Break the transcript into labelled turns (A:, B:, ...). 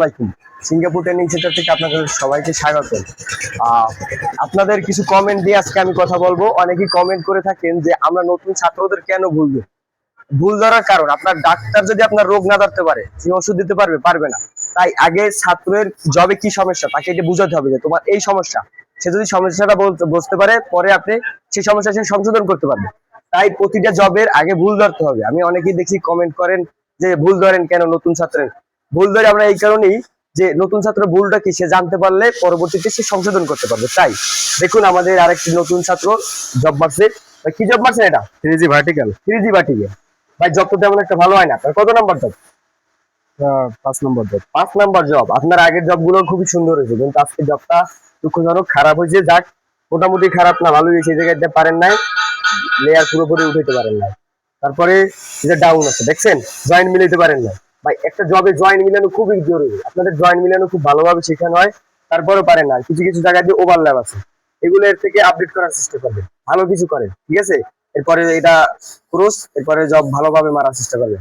A: আসসালামাইকুম। Singapore training centre থেকে আপনাদের সবাইকে স্বাগত। আপনাদের কিছু কমেন্ট দিয়ে আজকে আমি কথা বলবো। অনেকেই কমেন্ট করে থাকেন যে আমরা নতুন ছাত্রদের কেন ভুলবো। ভুল ধরার কারণ, আপনার ডাক্তার যদি আপনার রোগ না ধরতে পারে, সে ওষুধ দিতে পারবে না। তাই আগে ছাত্রের জবে কি সমস্যা তাকে এটা বুঝাতে হবে যে তোমার এই সমস্যা। সে যদি সমস্যাটা বুঝতে পারে, পরে আপনি সেই সমস্যা সে সংশোধন করতে পারবে। তাই প্রতিটা জবের আগে ভুল ধরতে হবে। আমি অনেকেই দেখি কমেন্ট করেন যে ভুল ধরেন কেন নতুন ছাত্রের। ভুল ধরে আমরা এই কারণেই যে নতুন ছাত্র ভুলটা কি সে জানতে পারলে পরবর্তীতে সে সংশোধন করতে পারবে। তাই দেখুন আমাদের আরেকটি নতুন ছাত্র জব মারছে। কি জব মারছেন এটা?
B: 3G vertical.
A: 3G vertical. ভাই জব তো তেমন একটা ভালো হয় না। আপনার কত নাম্বার জব?
B: 5 নম্বর জব।
A: 5 number job. আপনার আগের জব গুলো খুবই সুন্দর হয়েছে, কিন্তু আজকে জবটা দুঃখজনক খারাপ হয়েছে। যাক, মোটামুটি খারাপ না, ভালো হয়েছে। এই জায়গাতে পারেন নাই, লেয়ার পুরোপুরি উঠাইতে পারেন নাই। তারপরে যেটা ডাউন আছে দেখছেন, জয়েন্ট মিলাইতে পারেন না। ভাই একটা জবে জয়েন্ট মিলানো খুবই জরুরি। আপনাদের জয়েন্ট মিলানো খুব ভালোভাবে শেখানো হয়, তারপরে পারেন না। কিছু কিছু জায়গায় দিয়ে ওভারল্যাপ আছে, এগুলো এর থেকে আপডেট করার চেষ্টা করবেন, ভালো কিছু করেন, ঠিক আছে? এরপরে এটা ক্রস, এরপরে জব ভালোভাবে মারার চেষ্টা করবেন।